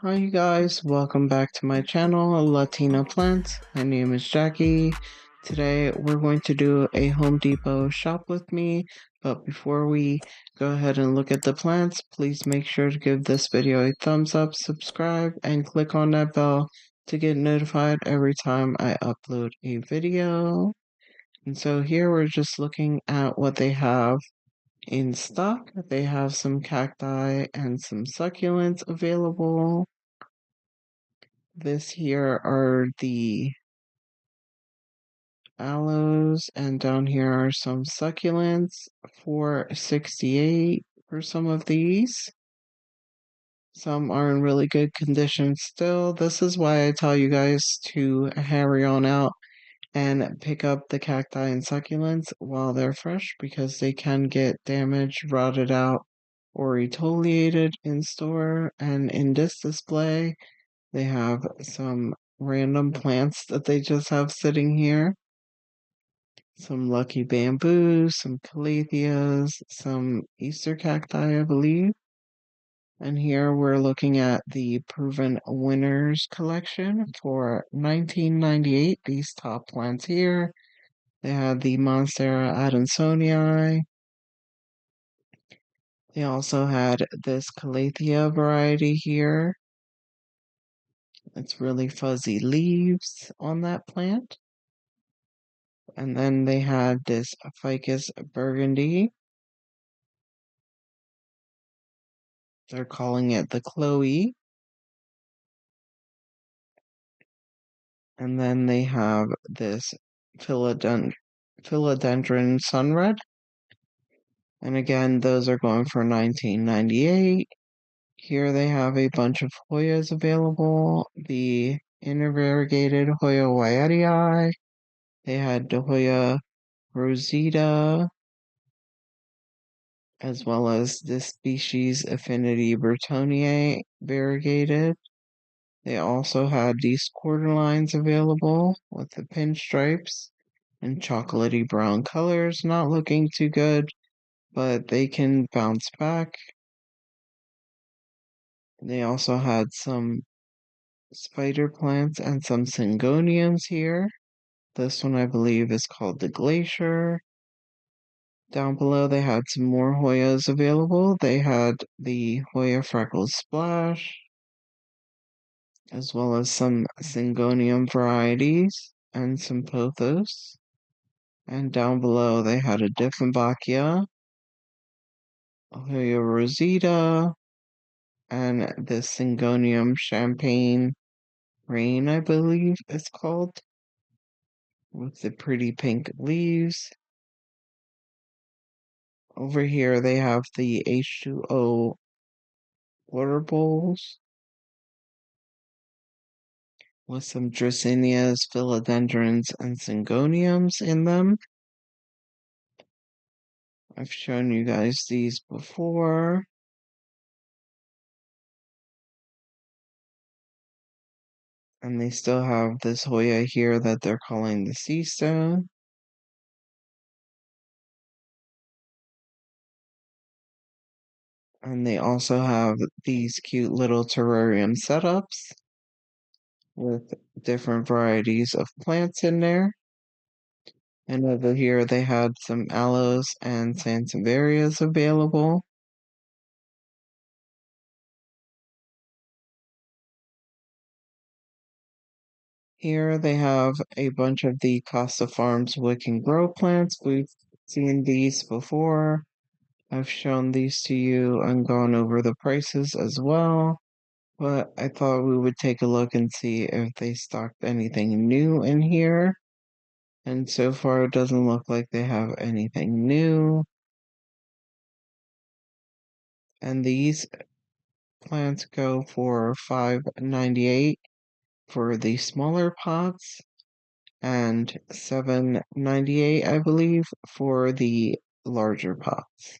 Hi you guys, welcome back to my channel, Latina Plants. My name is Jackie. Today we're going to do a Home Depot shop with me, but before we go ahead and look at the plants, please make sure to give this video a thumbs up, subscribe, and click on that bell to get notified every time I upload a video. And so here we're just looking at what they have in stock. They have some cacti and some succulents available. This here are the aloes, and down here are some succulents for $68 for some of these. Some are in really good condition still. This is why I tell you guys to hurry on out and pick up the cacti and succulents while they're fresh, because they can get damaged, rotted out, or exfoliated in store. And in this display, they have some random plants that they just have sitting here. Some lucky bamboos, some calatheas, some Easter cacti, I believe. And here we're looking at the Proven Winners collection for $19.98. These top plants here. They had the Monstera adansonii. They also had this calathea variety here. It's really fuzzy leaves on that plant. And then they had this Ficus burgundy. They're calling it the Chloe. And then they have this philodendron sunred. And again, those are going for $19.98. Here they have a bunch of Hoyas available. The intervariegated Hoya wyattii. They had the Hoya rosita, as well as this species Affinity Bertoniae variegated. They also had these quarter lines available with the pinstripes and chocolatey brown colors. Not looking too good, but they can bounce back. They also had some spider plants and some syngoniums here. This one I believe is called the Glacier. Down below they had some more Hoyas available. They had the Hoya Freckles Splash, as well as some syngonium varieties and some pothos. And down below they had a Dieffenbachia, a Hoya rosita, and the Syngonium Champagne Rain, I believe it's called, with the pretty pink leaves. Over here they have the H2O water bowls with some Dracaenas, philodendrons, and syngoniums in them. I've shown you guys these before. And they still have this Hoya here that they're calling the Sea Stone. And they also have these cute little terrarium setups with different varieties of plants in there. And over here they had some aloes and sansevierias available. Here they have a bunch of the Costa Farms Wick and Grow plants. We've seen these before. I've shown these to you and gone over the prices as well. But I thought we would take a look and see if they stocked anything new in here. And so far it doesn't look like they have anything new. And these plants go for $5.98 for the smaller pots, and $7.98, I believe, for the larger pots.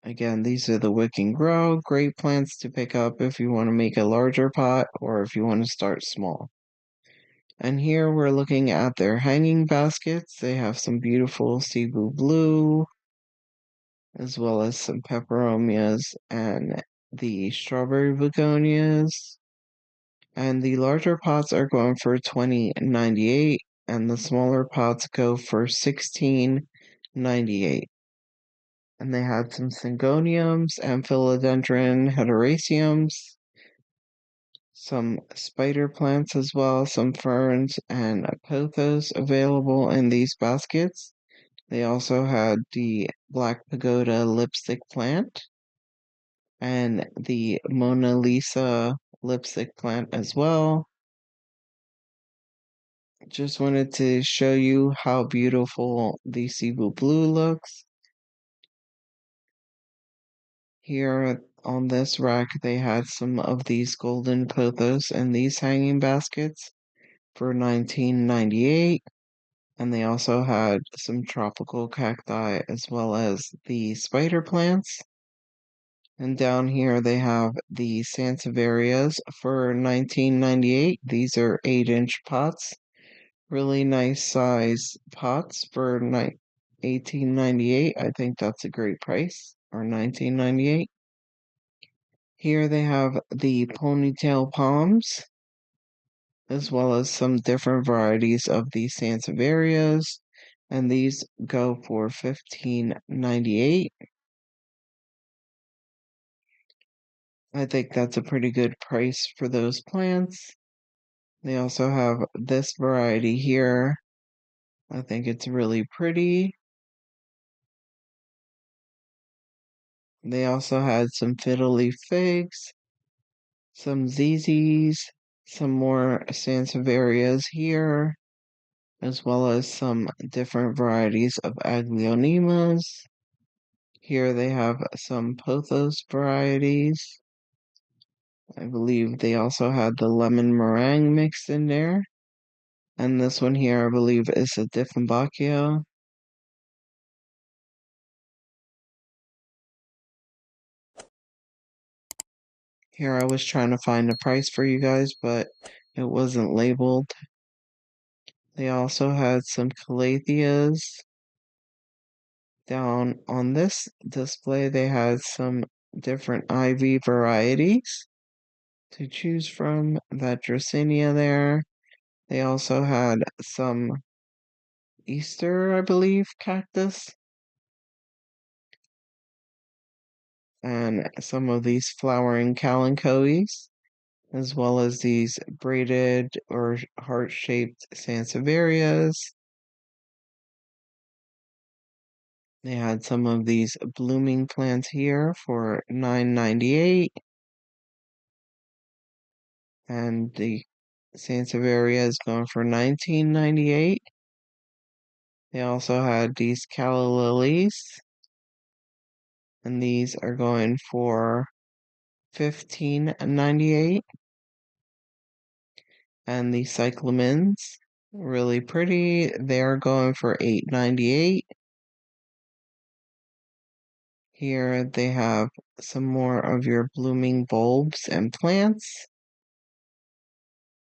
Again, these are the Wick and Grow. Great plants to pick up if you want to make a larger pot or if you want to start small. And here we're looking at their hanging baskets. They have some beautiful Cebu blue, as well as some peperomias and the strawberry begonias, and the larger pots are going for $20.98, and the smaller pots go for $16.98. And they had some syngoniums and philodendron hederaceums, some spider plants as well, some ferns and pothos available in these baskets. They also had the black pagoda lipstick plant and the Mona Lisa lipstick plant as well. Just wanted to show you how beautiful the Cebu blue looks. Here on this rack, they had some of these golden pothos and these hanging baskets for $19.98. And they also had some tropical cacti as well as the spider plants. And down here they have the Sansevierias for $19.98. These are 8-inch pots. Really nice size pots for $18.98. I think that's a great price, or $19.98. Here they have the ponytail palms, as well as some different varieties of the Sansevierias, and these go for $15.98. I think that's a pretty good price for those plants. They also have this variety here. I think it's really pretty. They also had some fiddle leaf figs, some ZZs, some more Sansevierias here, as well as some different varieties of Aglaonemas. Here they have some pothos varieties. I believe they also had the lemon meringue mixed in there. And this one here, I believe, is a Dieffenbachia. Here I was trying to find a price for you guys, but it wasn't labeled. They also had some calatheas. Down on this display, they had some different ivy varieties to choose from. That Dracaena there. They also had some Easter, I believe, cactus. And some of these flowering kalanchoes, as well as these braided or heart-shaped sansevierias. They had some of these blooming plants here for $9.98. And the Sansevieria is going for $19.98. They also had these calla lilies, and these are going for $15.98. And the cyclamens, really pretty. They're going for $8.98. Here they have some more of your blooming bulbs and plants.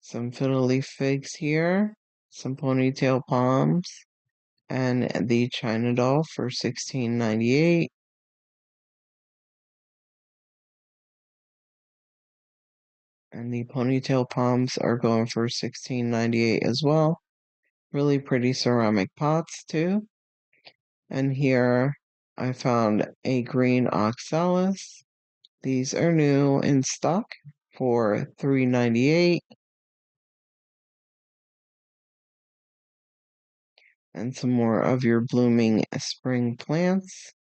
Some fiddle leaf figs here, some ponytail palms, and the China doll for $16.98. And the ponytail palms are going for $16.98 as well. Really pretty ceramic pots too. And here I found a green oxalis. These are new in stock for $3.98. And some more of your blooming spring plants.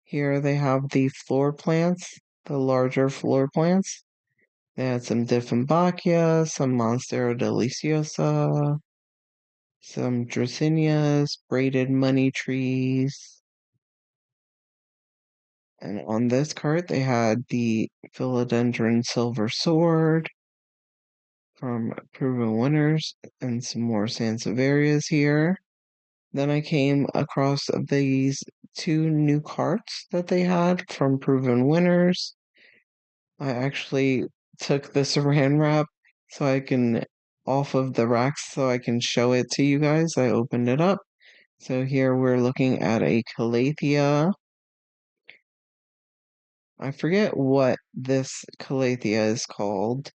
Here they have the floor plants, the larger floor plants. They had some Dieffenbachia, some Monstera deliciosa, some Dracaenas, braided money trees. And on this cart, they had the philodendron silver sword from Proven Winners and some more Sansevierias here. Then I came across these two new carts that they had from Proven Winners. I actually took the saran wrap so I can off of the racks so I can show it to you guys. I opened it up. So here we're looking at a calathea I forget what this calathea is called.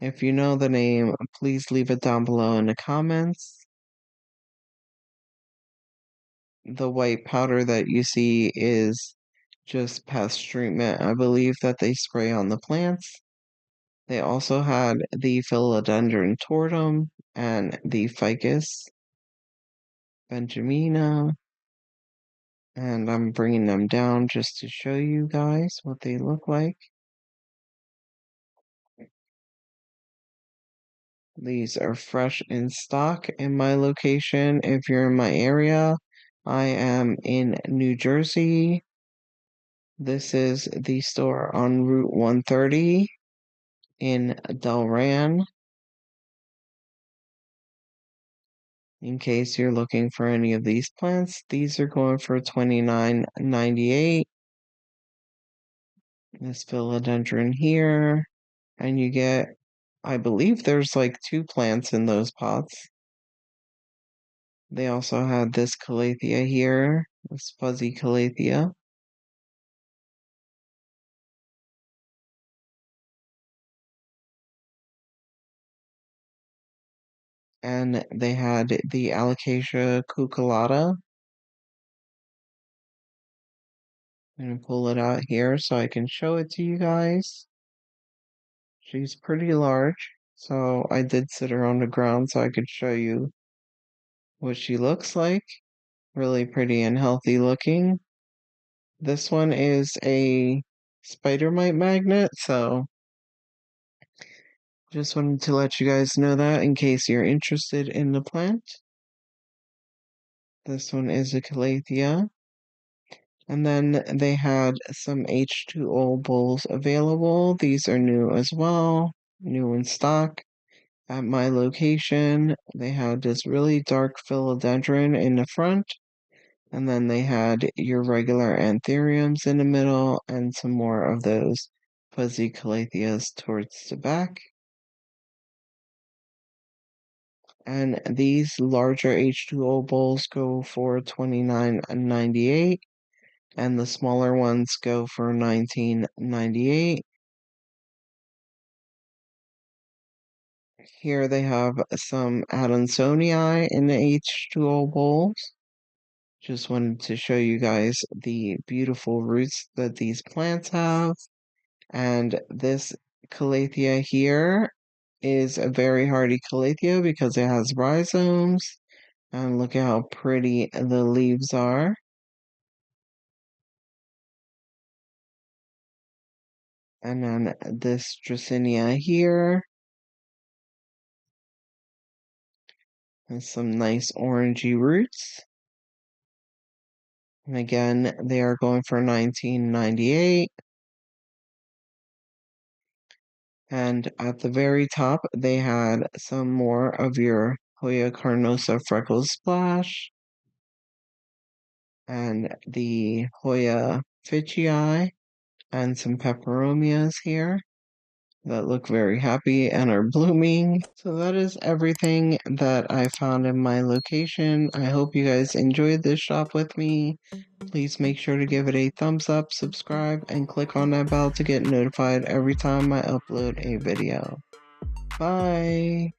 If you know the name, please leave it down below in the comments. The white powder that you see is just pest treatment, I believe, that they spray on the plants. They also had the philodendron tortum and the ficus benjamina, and I'm bringing them down just to show you guys what they look like. These are fresh in stock in my location. If you're in my area, I am in New Jersey. This is the store on Route 130 in Delran. In case you're looking for any of these plants, these are going for $29.98. This philodendron here, and you get, I believe there's like 2 plants in those pots. They also had this calathea here, this fuzzy calathea. And they had the Alocasia cucullata. I'm gonna pull it out here so I can show it to you guys. She's pretty large, so I did sit her on the ground so I could show you what she looks like. Really pretty and healthy looking. This one is a spider mite magnet, so just wanted to let you guys know that in case you're interested in the plant. This one is a calathea. And then they had some H2O bowls available. These are new as well, new in stock. At my location, they had this really dark philodendron in the front, and then they had your regular anthuriums in the middle, and some more of those fuzzy calatheas towards the back. And these larger H2O bowls go for $29.98, and the smaller ones go for $19.98. Here they have some Adansonii in the H2O bowls. Just wanted to show you guys the beautiful roots that these plants have. And this calathea here is a very hardy calathea because it has rhizomes. And look at how pretty the leaves are. And then this Dracaena here has some nice orangey roots. And again, they are going for $19.98. And at the very top, they had some more of your Hoya carnosa freckles splash and the Hoya ficii and some peperomias here that look very happy and are blooming. So that is everything that I found in my location. I hope you guys enjoyed this shop with me. Please make sure to give it a thumbs up, subscribe, and click on that bell to get notified every time I upload a video. Bye!